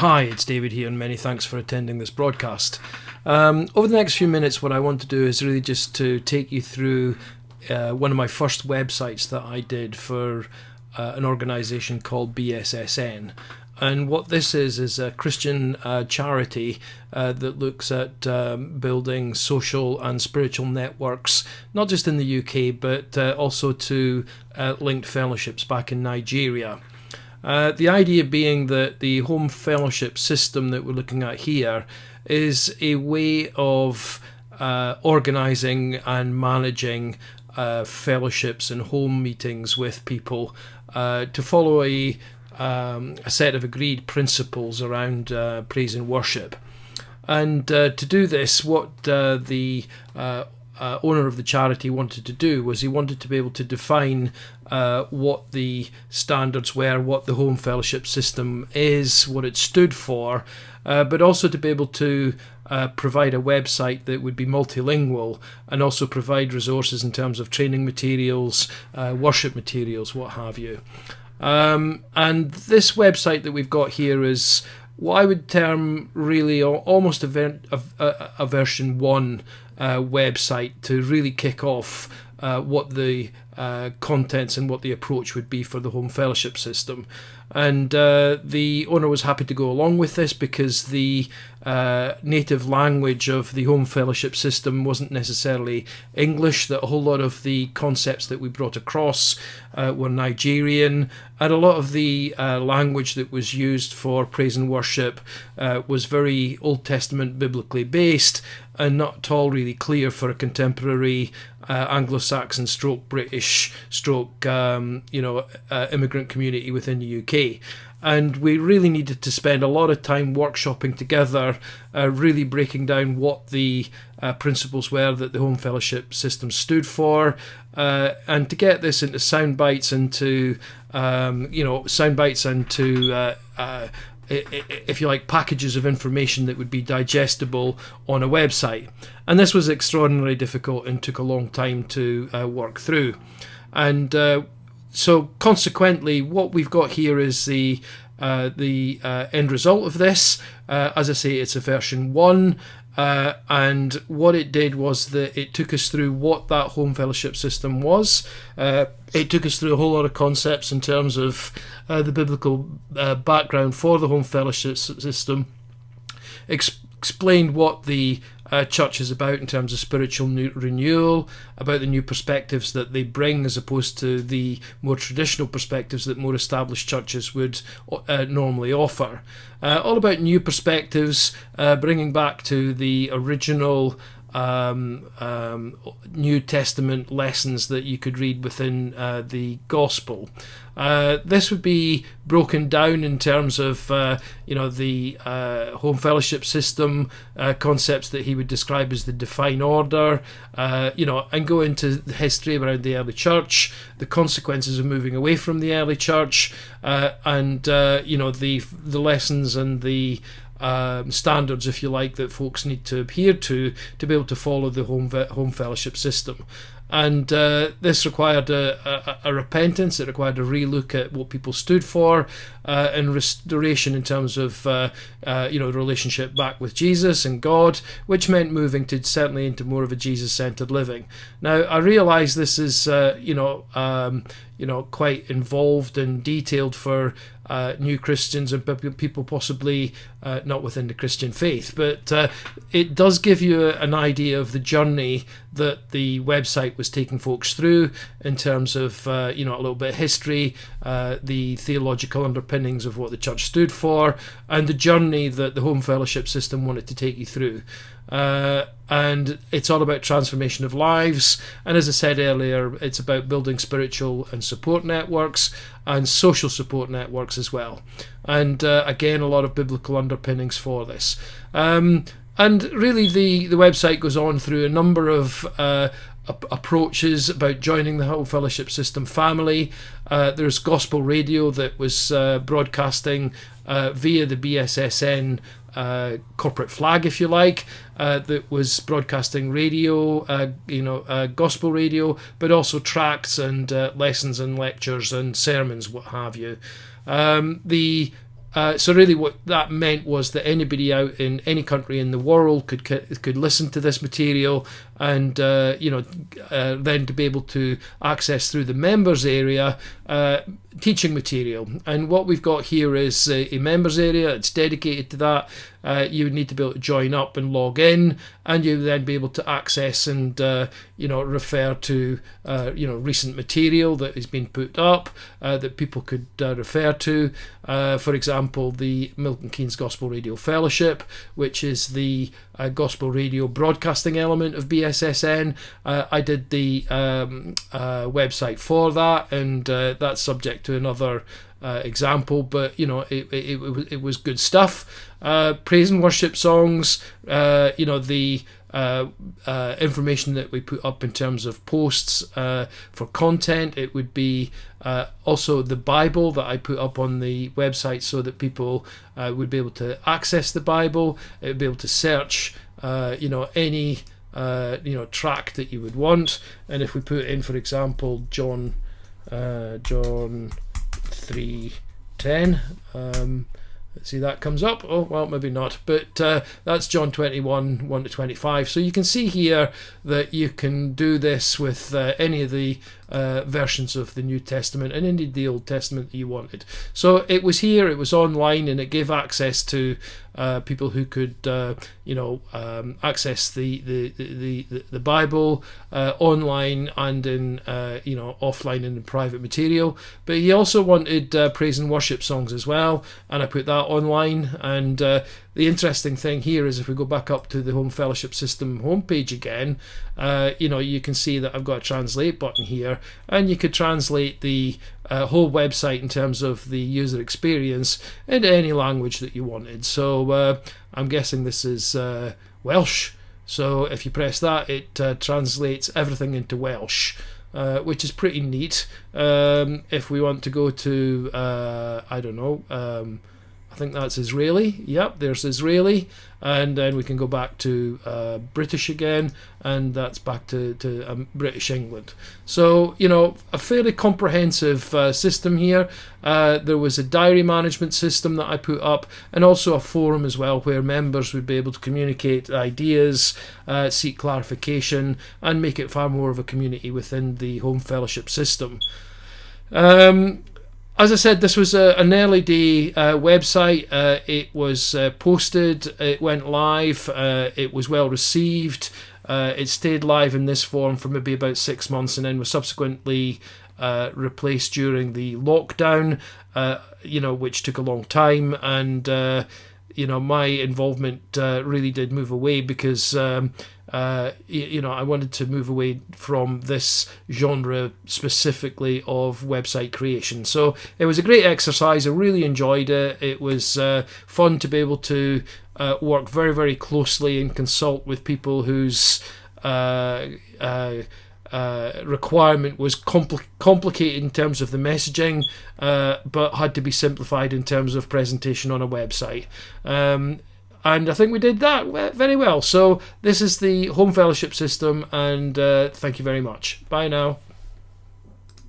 Hi, it's David here, and many thanks for attending this broadcast. Over the next few minutes, what I want to do is really just to take you through one of my first websites that I did for an organisation called BSSN. And what this is a Christian charity that looks at building social and spiritual networks, not just in the UK, but also to linked fellowships back in Nigeria. The idea being that the home fellowship system that we're looking at here is a way of organising and managing fellowships and home meetings with people to follow a set of agreed principles around praise and worship. And to do this, what the owner of the charity wanted to do was he wanted to be able to define what the standards were, what the home fellowship system is, what it stood for, but also to be able to provide a website that would be multilingual and also provide resources in terms of training materials, worship materials, what have you. And this website that we've got here is what I would term really almost a version 1 website to really kick off what the contents and what the approach would be for the home fellowship system. And the owner was happy to go along with this because the native language of the home fellowship system wasn't necessarily English, that a whole lot of the concepts that we brought across were Nigerian, and a lot of the language that was used for praise and worship was very Old Testament biblically based and not at all really clear for a contemporary Anglo-Saxon stroke British stroke immigrant community within the UK. And we really needed to spend a lot of time workshopping together, really breaking down what the principles were that the home fellowship system stood for, and to get this into sound bites and to if you like, packages of information that would be digestible on a website. And this was extraordinarily difficult and took a long time to work through. And so consequently, what we've got here is the end result of this. As I say, it's a version 1. And what it did was that it took us through what that home fellowship system was. It took us through a whole lot of concepts in terms of the biblical background for the home fellowship system, explained what the church is about in terms of spiritual renewal, about the new perspectives that they bring as opposed to the more traditional perspectives that more established churches would normally offer. All about new perspectives, bringing back to the original New Testament lessons that you could read within the gospel. This would be broken down in terms of the home fellowship system concepts that he would describe as the divine order, and go into the history around the early church, the consequences of moving away from the early church, and the lessons and the standards, if you like, that folks need to adhere to be able to follow the home fellowship system. And this required a repentance. It required a relook at what people stood for, and restoration in terms of the relationship back with Jesus and God, which meant moving to certainly into more of a Jesus-centered living. Now, I realise this is quite involved and detailed for new Christians and people possibly not within the Christian faith, but it does give you an idea of the journey that the website was taking folks through in terms of a little bit of history, the theological underpinnings of what the church stood for, and the journey that the home fellowship system wanted to take you through. And it's all about transformation of lives, and as I said earlier, it's about building spiritual and support networks and social support networks as well, and again a lot of biblical underpinnings for this. And really the website goes on through a number of approaches about joining the home fellowship system family. There's gospel radio that was broadcasting via the BSSN corporate flag, if you like, that was broadcasting radio, gospel radio, but also tracts and lessons and lectures and sermons, what have you. The So really what that meant was that anybody out in any country in the world could listen to this material, and then to be able to access through the members area teaching material. And what we've got here is a members area. It's dedicated to that. You would need to be able to join up and log in, and you would then be able to access and refer to recent material that has been put up that people could refer to. For example, the Milton Keynes Gospel Radio Fellowship, which is the gospel radio broadcasting element of BSSN. I did the website for that, and that's subject to another example, but it was good stuff. Praise and worship songs, the information that we put up in terms of posts for content. It would be also the Bible that I put up on the website so that people would be able to access the Bible. It would be able to search any track that you would want. And if we put in, for example, John 3:10, let's see, that comes up. Oh, well, maybe not, but that's John 21, 1 to 25. So you can see here that you can do this with any of the versions of the New Testament, and indeed the Old Testament that you wanted. So it was here, it was online, and it gave access to people who could access the Bible online and in offline and in private material. But he also wanted praise and worship songs as well, and I put that online. And the interesting thing here is, if we go back up to the Home Fellowship System homepage again, you can see that I've got a translate button here, and you could translate the whole website in terms of the user experience into any language that you wanted. So I'm guessing this is Welsh. So if you press that, it translates everything into Welsh, which is pretty neat. If we want to go to, I think that's Israeli. Yep, there's Israeli. And then we can go back to British again, and that's back to British England. So, a fairly comprehensive system here. There was a diary management system that I put up, and also a forum as well, where members would be able to communicate ideas, seek clarification, and make it far more of a community within the Home Fellowship system. As I said, this was an early day website. It was posted, it went live, it was well received. It stayed live in this form for maybe about 6 months, and then was subsequently replaced during the lockdown, which took a long time. And my involvement really did move away, because I wanted to move away from this genre specifically of website creation. So it was a great exercise. I really enjoyed it. It was fun to be able to work very, very closely and consult with people whose requirement was complicated in terms of the messaging, but had to be simplified in terms of presentation on a website. And I think we did that very well. So this is the Home Fellowship system, and thank you very much. Bye now.